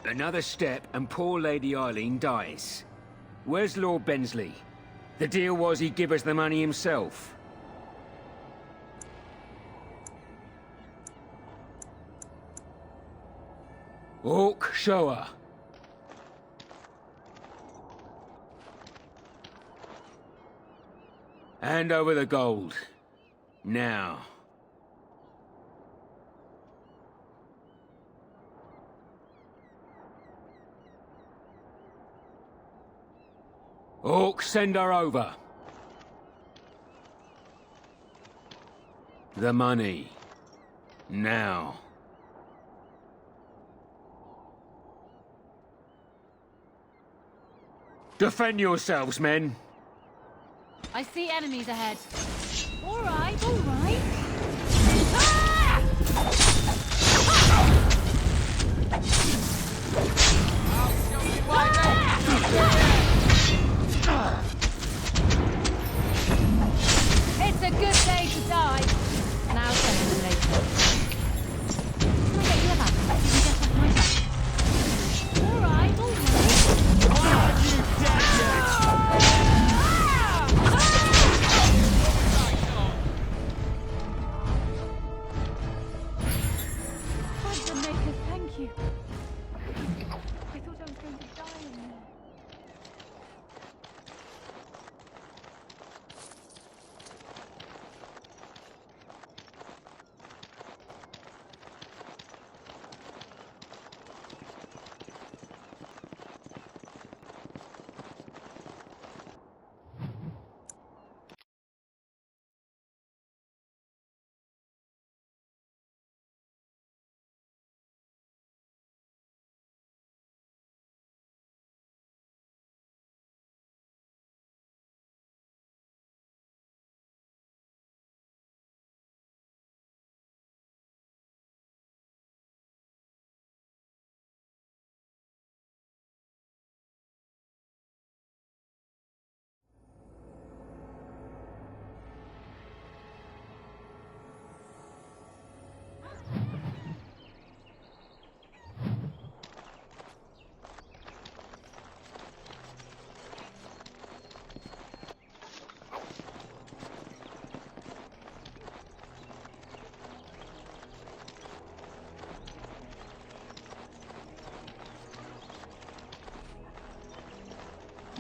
Another step and poor Lady Eileen dies. Where's Lord Bensley? The deal was he'd give us the money himself. Orc, show her. Hand over the gold. Now. Orc, send her over. The money. Now. Defend yourselves, men. I see enemies ahead. All right, all right. Ah! It's a good day to die. Now send later. Can I get you a lamp? You can get off my back. All right, all right. Why aren't you dead yet? Thank you. I thought I was going to die in there.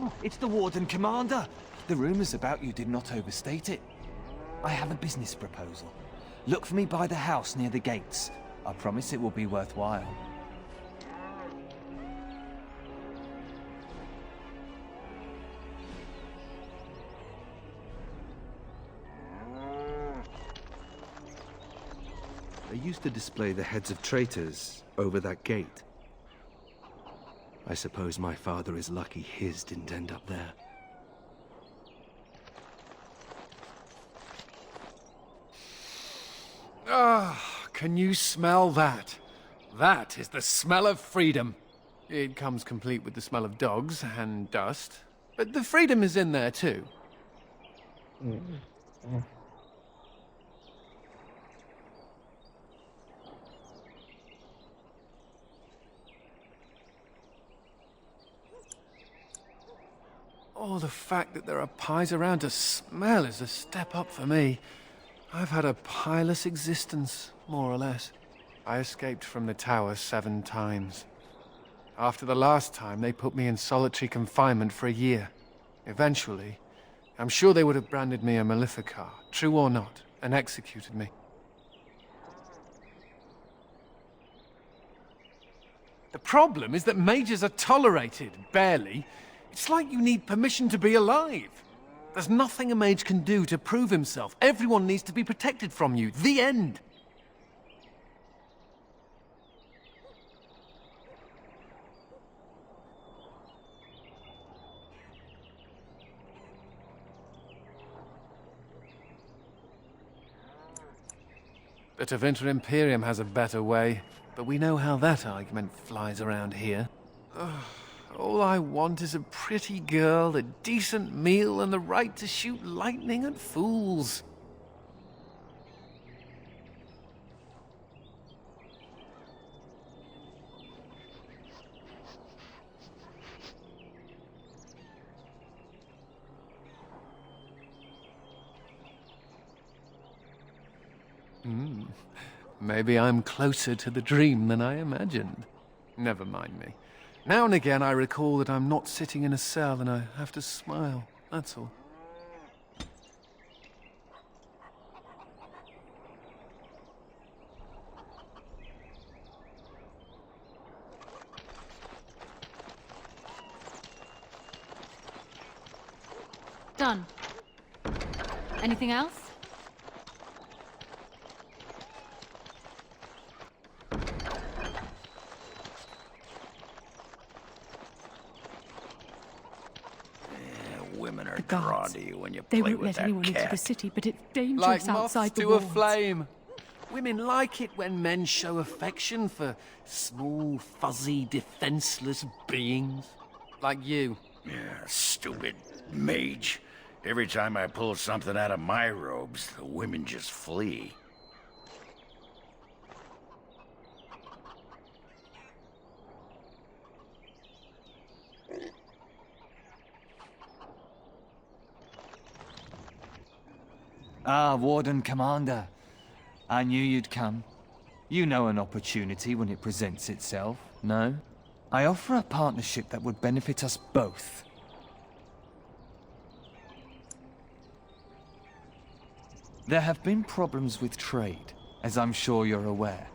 Oh, it's the Warden Commander. The rumours about you did not overstate it. I have a business proposal. Look for me by the house near the gates. I promise it will be worthwhile. They used to display the heads of traitors over that gate. I suppose my father is lucky his didn't end up there. Ah, can you smell that? That is the smell of freedom. It comes complete with the smell of dogs and dust, but the freedom is in there too. Oh, the fact that there are pies around to smell is a step up for me. I've had a pieless existence, more or less. I escaped from the tower 7 times. After the last time, they put me in solitary confinement for a year. Eventually, I'm sure they would have branded me a Maleficar, true or not, and executed me. The problem is that mages are tolerated, barely. It's like you need permission to be alive. There's nothing a mage can do to prove himself. Everyone needs to be protected from you. The end. The Tevinter Imperium has a better way, but we know how that argument flies around here. All I want is a pretty girl, a decent meal, and the right to shoot lightning at fools. Maybe I'm closer to the dream than I imagined. Never mind me. Now and again I recall that I'm not sitting in a cell and I have to smile, that's all. Done. Anything else? Women are The drawn guards. to you when you They play won't with let anyone that into the cat. city, but it's dangerous Like moths outside the to a walls. flame. Women like it when men show affection for small, fuzzy, defenseless beings. Like you. Yeah, stupid mage. Every time I pull something out of my robes, the women just flee. Ah, Warden Commander. I knew you'd come. You know an opportunity when it presents itself, no? I offer a partnership that would benefit us both. There have been problems with trade, as I'm sure you're aware.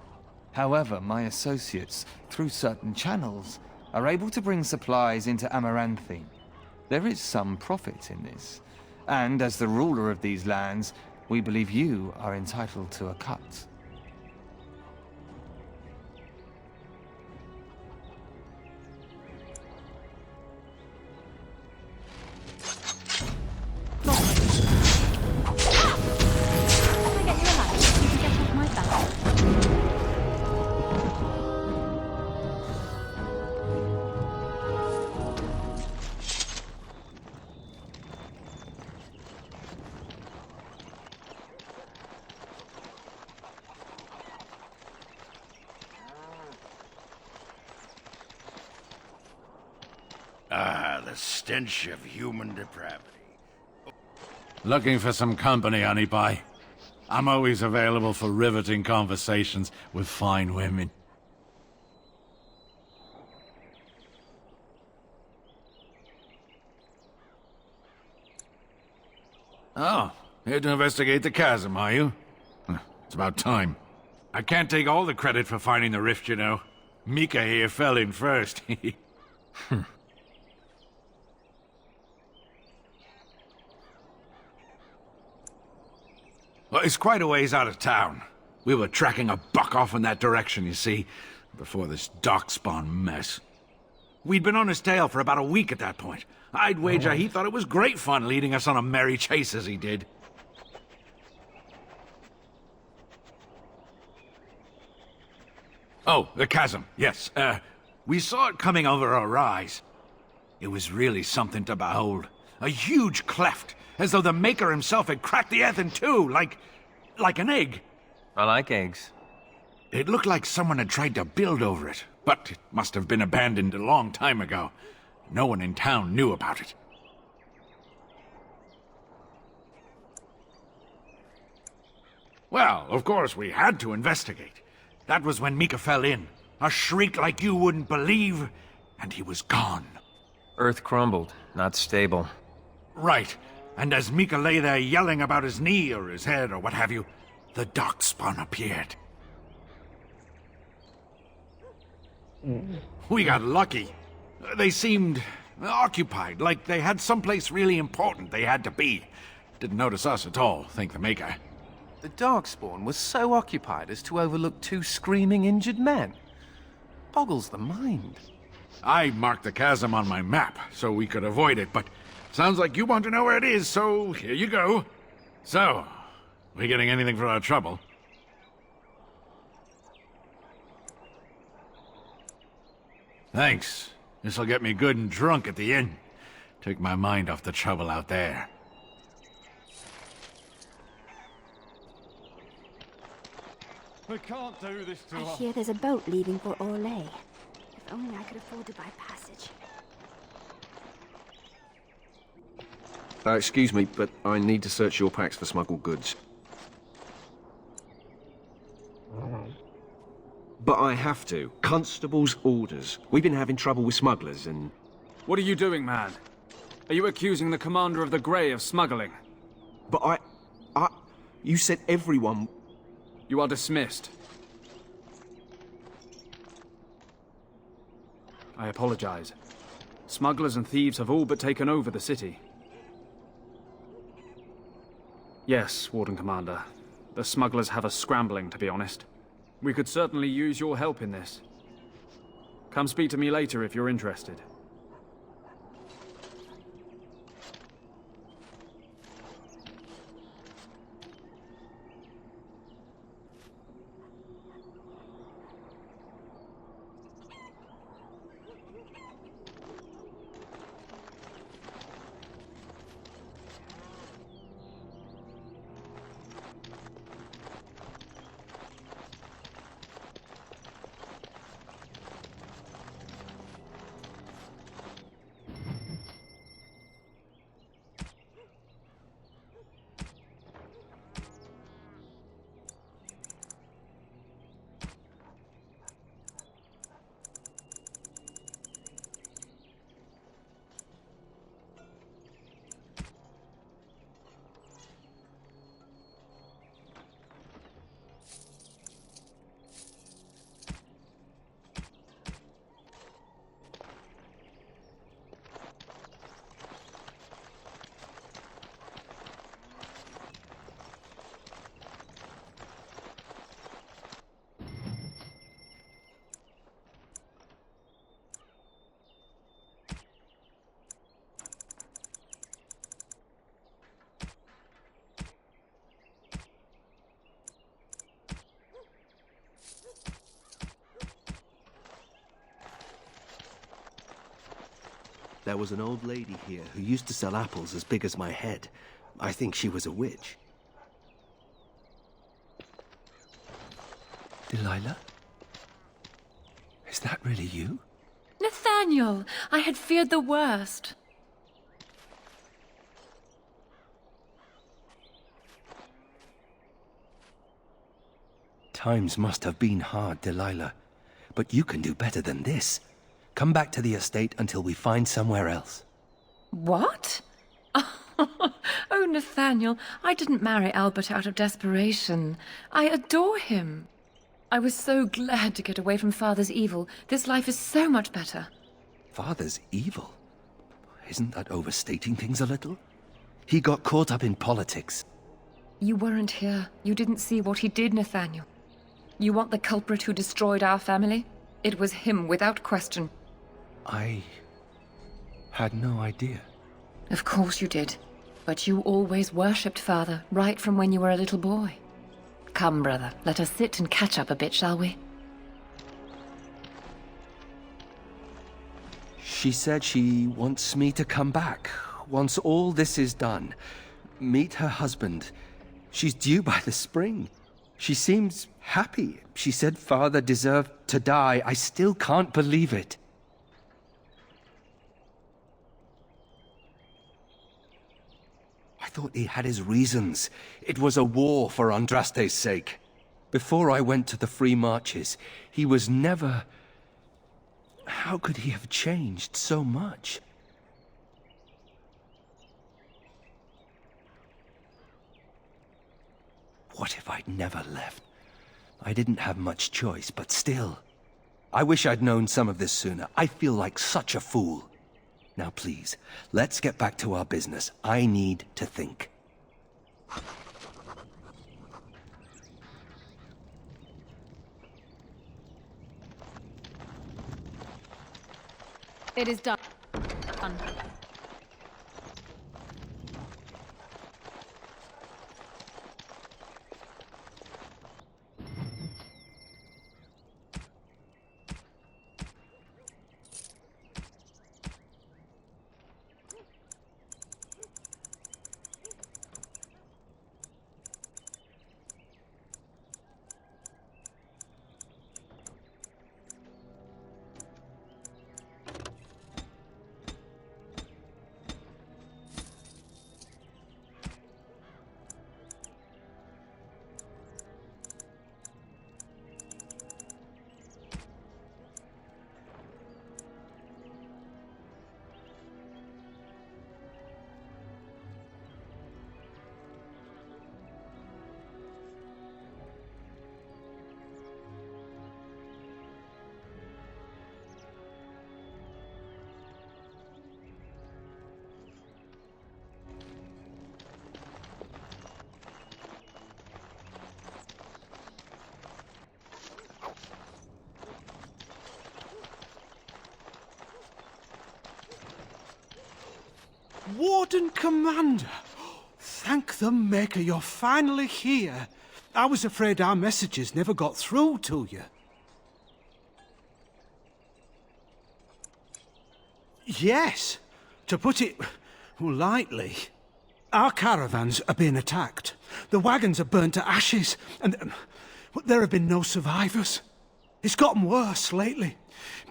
However, my associates, through certain channels, are able to bring supplies into Amaranthine. There is some profit in this. And as the ruler of these lands, we believe you are entitled to a cut. Can I get you a ladder so you can get off my back? Ah, the stench of human depravity. Looking for some company, honey pie? I'm always available for riveting conversations with fine women. Oh, here to investigate the chasm, are you? It's about time. I can't take all the credit for finding the rift, you know. Mika here fell in first. Well, it's quite a ways out of town. We were tracking a buck off in that direction, you see, before this darkspawn mess. We'd been on his tail for about a week at that point. I'd wager he thought it was great fun leading us on a merry chase as he did. Oh, the chasm, yes. We saw it coming over a rise. It was really something to behold. A huge cleft, as though the Maker himself had cracked the earth in two, like an egg. I like eggs. It looked like someone had tried to build over it, but it must have been abandoned a long time ago. No one in town knew about it. Well, of course, we had to investigate. That was when Mika fell in. A shriek like you wouldn't believe, and he was gone. Earth crumbled, not stable. Right. And as Mika lay there yelling about his knee or his head or what have you, the darkspawn appeared. We got lucky. They seemed occupied, like they had someplace really important they had to be. Didn't notice us at all, thank the Maker. The Darkspawn was so occupied as to overlook two screaming injured men. Boggles the mind. I marked the chasm on my map so we could avoid it, but sounds like you want to know where it is, so here you go. So, we getting anything for our trouble? Thanks. This'll get me good and drunk at the inn. Take my mind off the trouble out there. I can't do this to I her. hear there's a boat leaving for Orlais. If only I could afford to buy passage. Excuse me, but I need to search your packs for smuggled goods. But I have to. Constable's orders. We've been having trouble with smugglers and... What are you doing, man? Are you accusing the commander of the Grey of smuggling? But you said everyone... You are dismissed. I apologize. Smugglers and thieves have all but taken over the city. Yes, Warden Commander. The smugglers have us scrambling, to be honest. We could certainly use your help in this. Come speak to me later if you're interested. There was an old lady here who used to sell apples as big as my head. I think she was a witch. Delilah? Is that really you? Nathaniel, I had feared the worst. Times must have been hard, Delilah. But you can do better than this. Come back to the estate until we find somewhere else. What? Oh, Nathaniel, I didn't marry Albert out of desperation. I adore him. I was so glad to get away from Father's evil. This life is so much better. Father's evil? Isn't that overstating things a little? He got caught up in politics. You weren't here. You didn't see what he did, Nathaniel. You want the culprit who destroyed our family? It was him, without question. I had no idea. Of course you did. But you always worshipped Father, right from when you were a little boy. Come, brother, let us sit and catch up a bit, shall we? She said she wants me to come back. Once all this is done. Meet her husband. She's due by the spring. She seems happy. She said Father deserved to die. I still can't believe it. I thought he had his reasons. It was a war for Andraste's sake. Before I went to the Free Marches, he was never... How could he have changed so much? What if I'd never left? I didn't have much choice, but still. I wish I'd known some of this sooner. I feel like such a fool. Now please, let's get back to our business. I need to think. It is done. Warden Commander! Thank the Maker you're finally here. I was afraid our messages never got through to you. Yes, to put it lightly, our caravans are being attacked. The wagons are burnt to ashes, and there have been no survivors. It's gotten worse lately.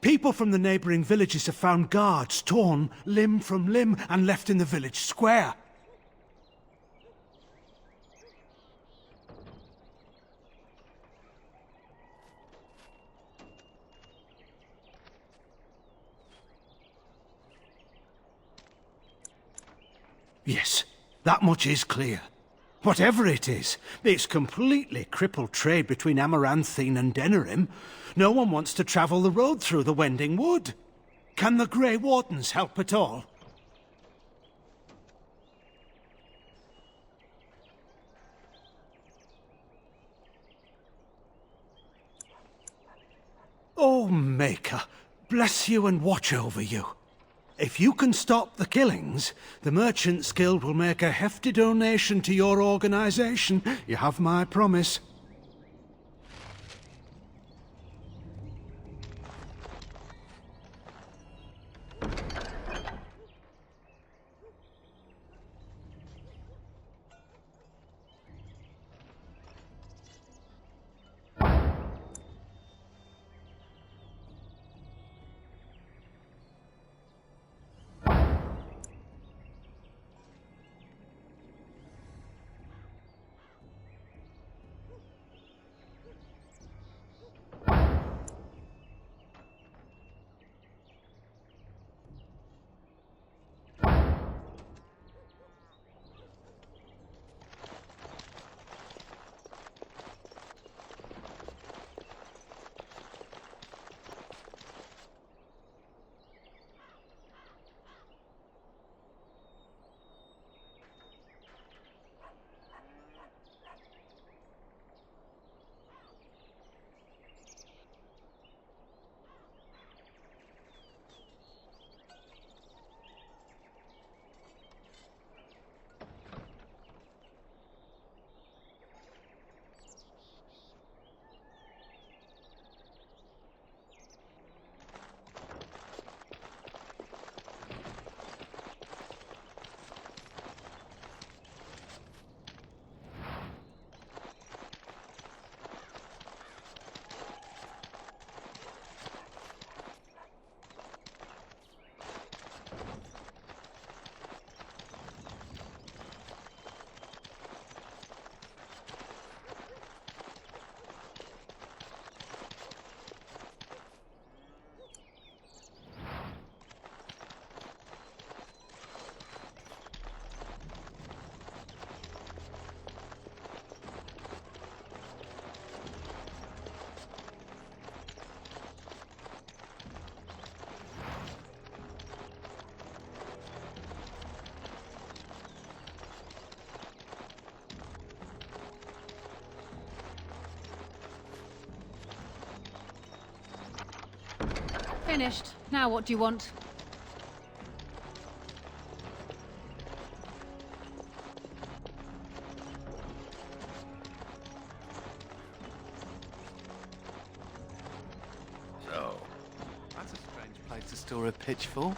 People from the neighboring villages have found guards torn limb from limb and left in the village square. Yes, that much is clear. Whatever it is, it's completely crippled trade between Amaranthine and Denerim. No one wants to travel the road through the Wending Wood. Can the Grey Wardens help at all? Oh, Maker, bless you and watch over you. If you can stop the killings, the Merchants Guild will make a hefty donation to your organization. You have my promise. Finished. Now what do you want? So, That's a strange place to store a pitchfork.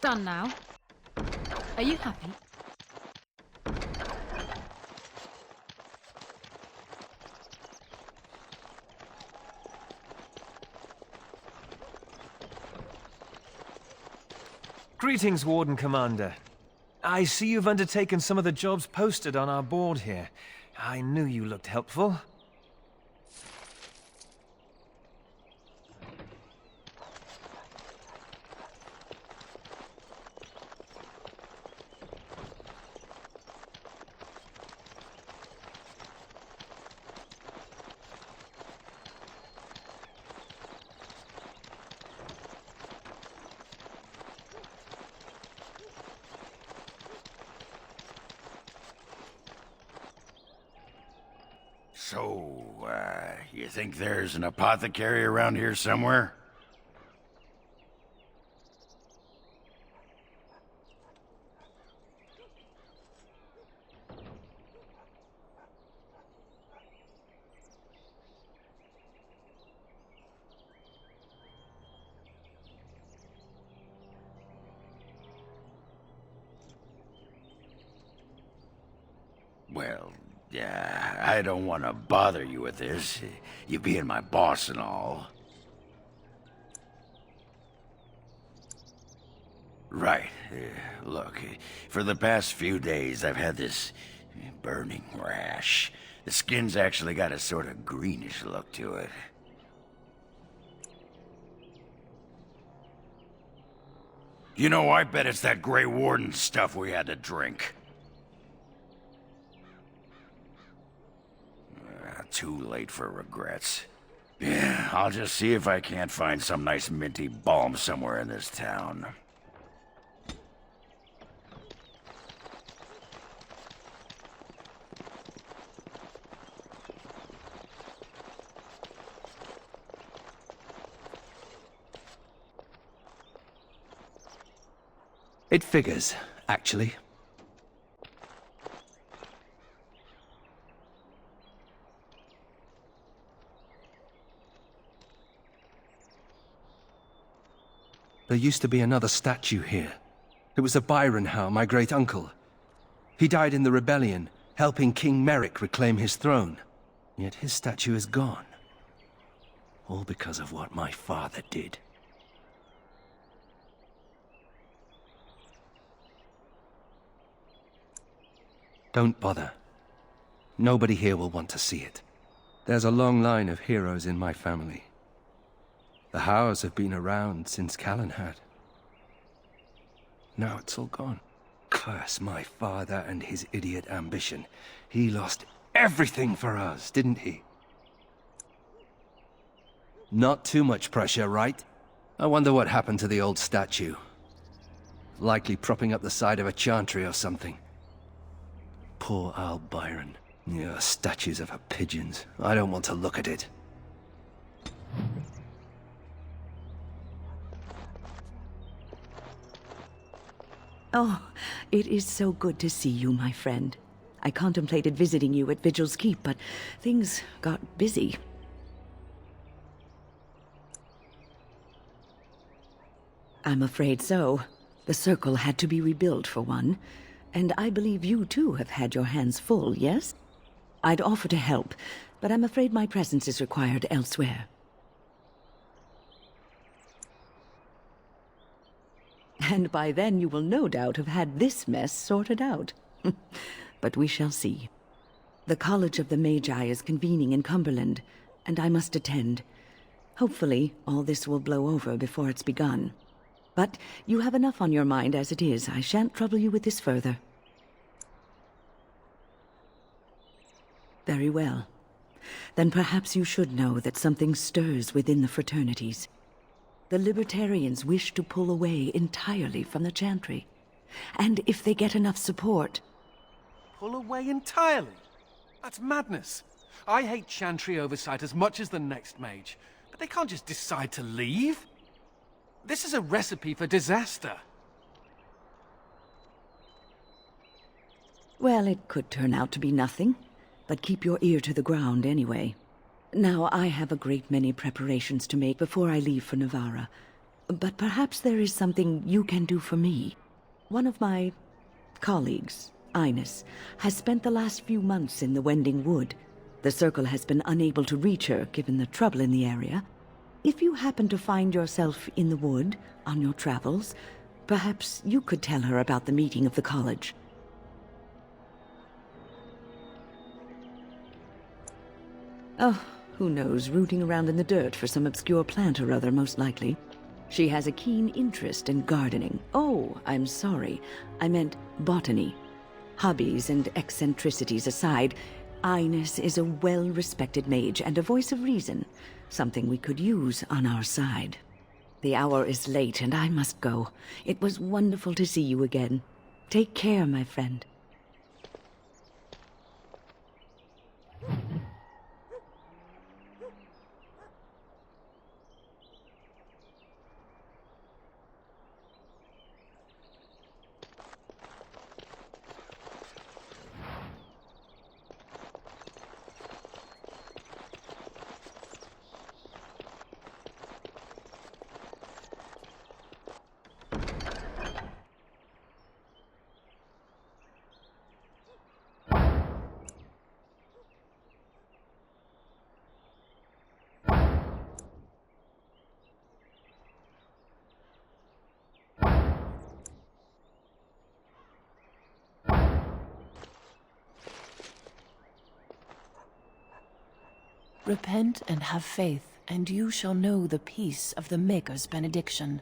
Done now. Are you happy? Greetings, Warden Commander. I see you've undertaken some of the jobs posted on our board here. I knew you looked helpful. So, you think there's an apothecary around here somewhere? Well, yeah, I don't want to bother you with this, you being my boss and all. Right. Look, for the past few days I've had this burning rash. The skin's actually got a sort of greenish look to it. You know, I bet it's that Grey Warden stuff we had to drink. Too late for regrets. Yeah, I'll just see if I can't find some nice minty balm somewhere in this town. It figures, actually. There used to be another statue here. It was of Byron Howe, my great-uncle. He died in the rebellion, helping King Merrick reclaim his throne. Yet his statue is gone. All because of what my father did. Don't bother. Nobody here will want to see it. There's a long line of heroes in my family. The Howes have been around since Callan had. Now it's all gone. Curse my father and his idiot ambition. He lost everything for us, didn't he? Not too much pressure, right? I wonder what happened to the old statue. Likely propping up the side of a chantry or something. Poor Al Byron. Yeah, statues of her pigeons. I don't want to look at it. Oh, it is so good to see you, my friend. I contemplated visiting you at Vigil's Keep, but things got busy. I'm afraid so. The Circle had to be rebuilt, for one. And I believe you, too, have had your hands full, yes? I'd offer to help, but I'm afraid my presence is required elsewhere. And by then you will no doubt have had this mess sorted out. But we shall see. The College of the Magi is convening in Cumberland, and I must attend. Hopefully, all this will blow over before it's begun. But you have enough on your mind as it is. I shan't trouble you with this further. Very well. Then perhaps you should know that something stirs within the fraternities. The Libertarians wish to pull away entirely from the Chantry. And if they get enough support... Pull away entirely? That's madness. I hate Chantry oversight as much as the next mage, but they can't just decide to leave. This is a recipe for disaster. Well, it could turn out to be nothing, but keep your ear to the ground anyway. Now, I have a great many preparations to make before I leave for Navarra, but perhaps there is something you can do for me. One of my colleagues, Ines, has spent the last few months in the Wending Wood. The Circle has been unable to reach her, given the trouble in the area. If you happen to find yourself in the wood on your travels, perhaps you could tell her about the meeting of the college. Oh, who knows, rooting around in the dirt for some obscure plant or other, most likely. She has a keen interest in gardening. Oh, I'm sorry. I meant botany. Hobbies and eccentricities aside, Ines is a well-respected mage and a voice of reason, something we could use on our side. The hour is late and I must go. It was wonderful to see you again. Take care, my friend. Repent and have faith, and you shall know the peace of the Maker's benediction.